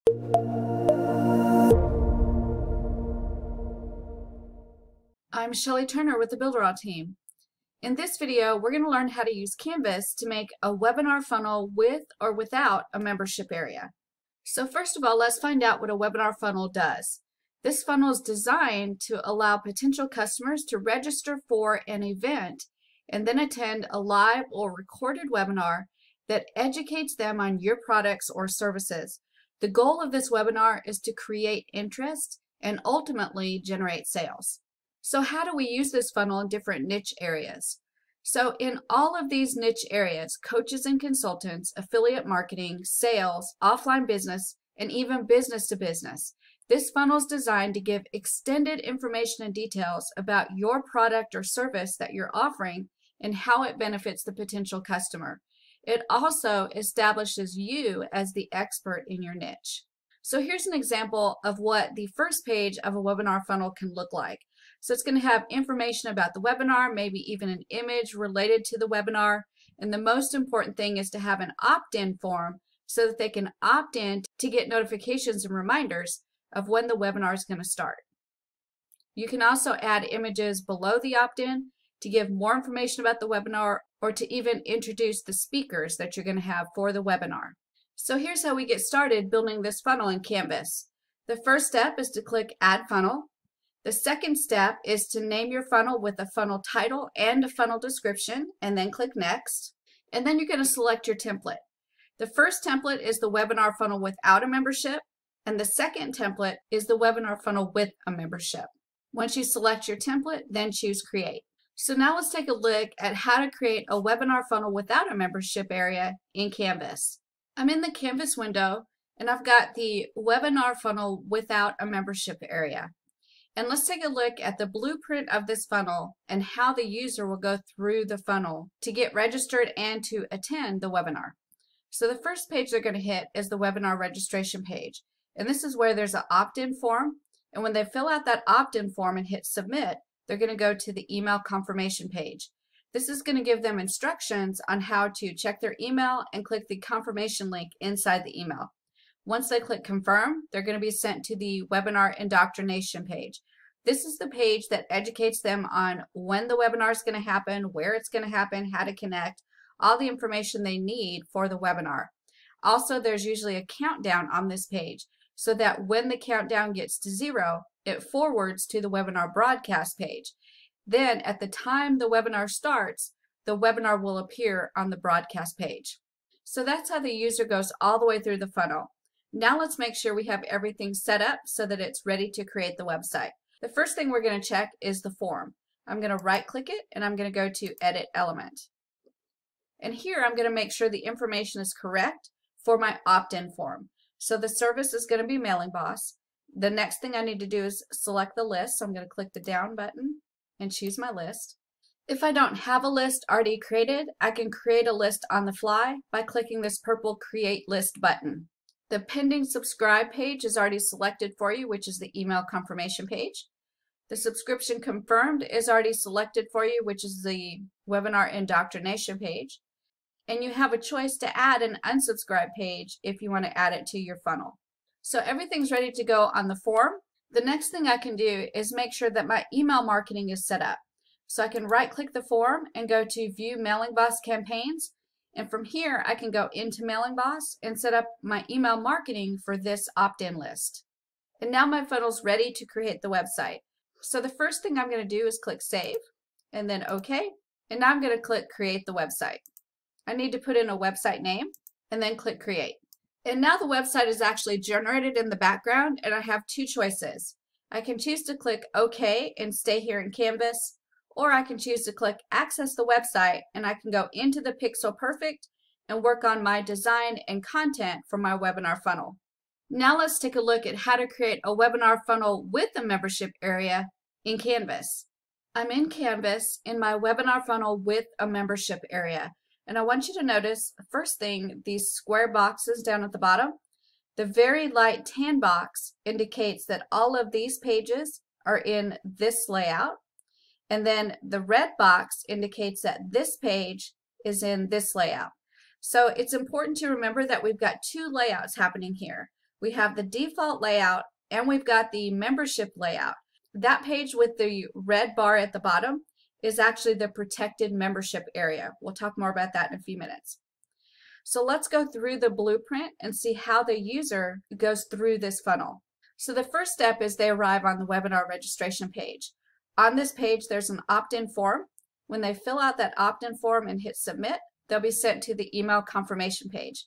I'm Shelly Turner with the Builderall team. In this video, we're going to learn how to use Canvas to make a webinar funnel with or without a membership area. So first of all, let's find out what a webinar funnel does. This funnel is designed to allow potential customers to register for an event and then attend a live or recorded webinar that educates them on your products or services. The goal of this webinar is to create interest and ultimately generate sales. So how do we use this funnel in different niche areas? So in all of these niche areas, coaches and consultants, affiliate marketing, sales, offline business, and even business to business, this funnel is designed to give extended information and details about your product or service that you're offering and how it benefits the potential customer. It also establishes you as the expert in your niche. So here's an example of what the first page of a webinar funnel can look like. So it's going to have information about the webinar, maybe even an image related to the webinar. And the most important thing is to have an opt-in form so that they can opt in to get notifications and reminders of when the webinar is going to start. You can also add images below the opt-in to give more information about the webinar or to even introduce the speakers that you're going to have for the webinar. So here's how we get started building this funnel in Canvas. The first step is to click Add Funnel. The second step is to name your funnel with a funnel title and a funnel description, and then click Next. And then you're going to select your template. The first template is the webinar funnel without a membership, and the second template is the webinar funnel with a membership. Once you select your template, then choose Create. So now let's take a look at how to create a webinar funnel without a membership area in Canvas. I'm in the Canvas window, and I've got the webinar funnel without a membership area. And let's take a look at the blueprint of this funnel and how the user will go through the funnel to get registered and to attend the webinar. So the first page they're going to hit is the webinar registration page. And this is where there's an opt-in form. And when they fill out that opt-in form and hit submit, they're going to go to the email confirmation page. This is going to give them instructions on how to check their email and click the confirmation link inside the email. Once they click confirm, they're going to be sent to the webinar indoctrination page. This is the page that educates them on when the webinar is going to happen, where it's going to happen, how to connect, all the information they need for the webinar. Also, there's usually a countdown on this page so that when the countdown gets to 0, it forwards to the webinar broadcast page. Then at the time the webinar starts, the webinar will appear on the broadcast page. So that's how the user goes all the way through the funnel. Now let's make sure we have everything set up so that it's ready to create the website. The first thing we're going to check is the form. I'm going to right click it and I'm going to go to Edit Element. And here I'm going to make sure the information is correct for my opt-in form. So the service is going to be Mailing Boss. The next thing I need to do is select the list. So I'm going to click the down button and choose my list. If I don't have a list already created, I can create a list on the fly by clicking this purple Create List button. The pending subscribe page is already selected for you, which is the email confirmation page. The subscription confirmed is already selected for you, which is the webinar indoctrination page. And you have a choice to add an unsubscribe page if you want to add it to your funnel. So everything's ready to go on the form. The next thing I can do is make sure that my email marketing is set up. So I can right click the form and go to View Mailing Boss Campaigns. And from here, I can go into Mailing Boss and set up my email marketing for this opt-in list. And now my funnel's ready to create the website. So the first thing I'm going to do is click Save and then OK. And now I'm going to click Create the website. I need to put in a website name and then click Create. And now the website is actually generated in the background and I have two choices. I can choose to click OK and stay here in Canvas, or I can choose to click Access the website and I can go into the Pixel Perfect and work on my design and content for my webinar funnel. Now let's take a look at how to create a webinar funnel with a membership area in Canvas. I'm in Canvas in my webinar funnel with a membership area. And I want you to notice, first thing, these square boxes down at the bottom. The very light tan box indicates that all of these pages are in this layout. And then the red box indicates that this page is in this layout. So it's important to remember that we've got two layouts happening here. We have the default layout and we've got the membership layout. That page with the red bar at the bottom is actually the protected membership area. We'll talk more about that in a few minutes. So let's go through the blueprint and see how the user goes through this funnel. So the first step is they arrive on the webinar registration page. On this page, there's an opt-in form. When they fill out that opt-in form and hit submit, they'll be sent to the email confirmation page.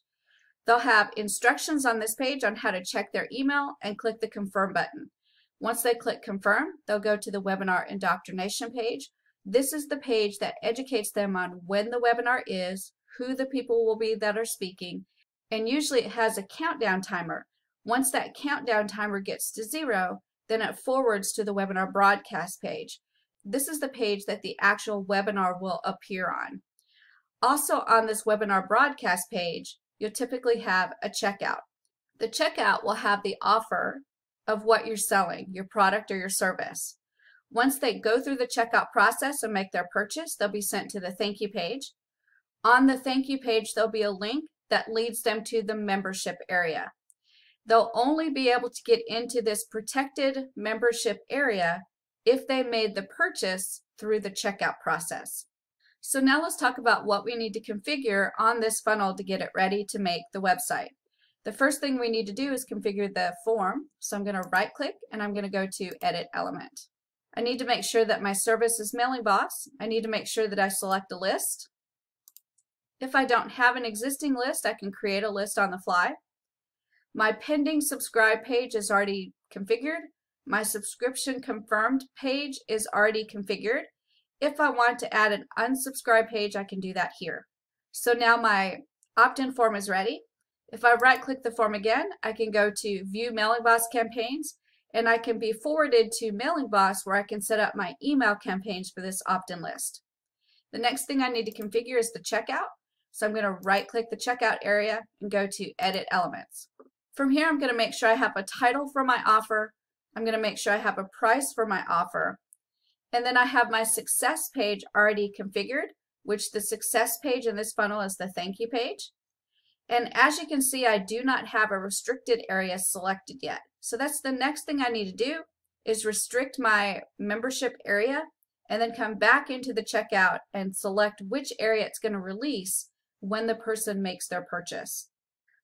They'll have instructions on this page on how to check their email and click the confirm button. Once they click confirm, they'll go to the webinar indoctrination page. This is the page that educates them on when the webinar is, who the people will be that are speaking, and usually it has a countdown timer. Once that countdown timer gets to 0, then it forwards to the webinar broadcast page. This is the page that the actual webinar will appear on. Also on this webinar broadcast page, you'll typically have a checkout. The checkout will have the offer of what you're selling, your product or your service. Once they go through the checkout process and make their purchase, they'll be sent to the thank you page. On the thank you page, there'll be a link that leads them to the membership area. They'll only be able to get into this protected membership area if they made the purchase through the checkout process. So now let's talk about what we need to configure on this funnel to get it ready to make the website. The first thing we need to do is configure the form. So I'm going to right click and I'm going to go to Edit Element. I need to make sure that my service is Mailing Boss. I need to make sure that I select a list. If I don't have an existing list, I can create a list on the fly. My pending subscribe page is already configured. My subscription confirmed page is already configured. If I want to add an unsubscribe page, I can do that here. So now my opt-in form is ready. If I right click the form again, I can go to View Mailing Boss Campaigns, and I can be forwarded to Mailing Boss where I can set up my email campaigns for this opt-in list. The next thing I need to configure is the checkout. So I'm going to right click the checkout area and go to Edit Elements. From here, I'm going to make sure I have a title for my offer. I'm going to make sure I have a price for my offer. And then I have my success page already configured, which the success page in this funnel is the thank you page. And as you can see, I do not have a restricted area selected yet. So that's the next thing I need to do is restrict my membership area and then come back into the checkout and select which area it's going to release when the person makes their purchase.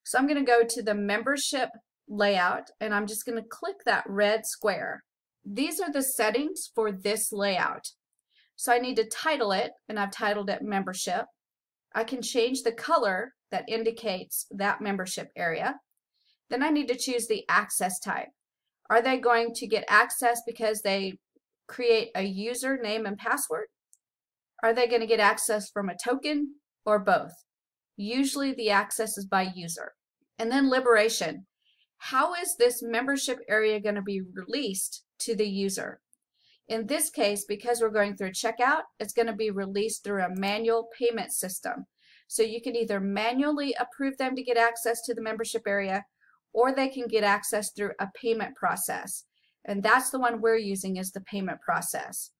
So I'm going to go to the membership layout and I'm just going to click that red square. These are the settings for this layout. So I need to title it, and I've titled it membership. I can change the color that indicates that membership area. Then I need to choose the access type. Are they going to get access because they create a user name and password? Are they going to get access from a token or both? Usually the access is by user. And then liberation. How is this membership area going to be released to the user? In this case, because we're going through checkout, it's going to be released through a manual payment system. So you can either manually approve them to get access to the membership area, or they can get access through a payment process. And that's the one we're using, is the payment process.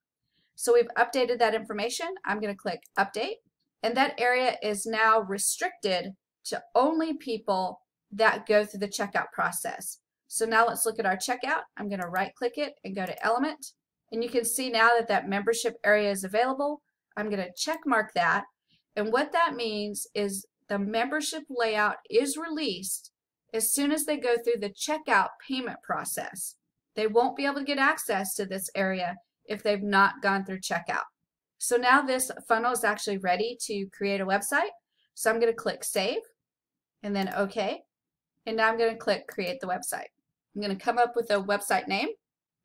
So we've updated that information. I'm going to click Update. And that area is now restricted to only people that go through the checkout process. So now let's look at our checkout. I'm going to right click it and go to Element. And you can see now that that membership area is available. I'm going to check mark that. And what that means is the membership layout is released as soon as they go through the checkout payment process. They won't be able to get access to this area if they've not gone through checkout. So now this funnel is actually ready to create a website. So I'm going to click Save and then OK. And now I'm going to click Create the website. I'm going to come up with a website name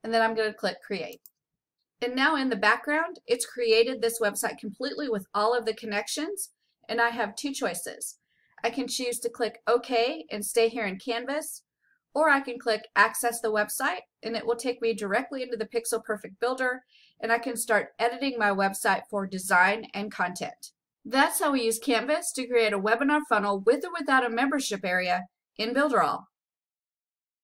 and then I'm going to click Create. And now in the background, it's created this website completely with all of the connections, and I have two choices. I can choose to click OK and stay here in Canvas, or I can click Access the Website, and it will take me directly into the Pixel Perfect Builder, and I can start editing my website for design and content. That's how we use Canvas to create a webinar funnel with or without a membership area in Builderall.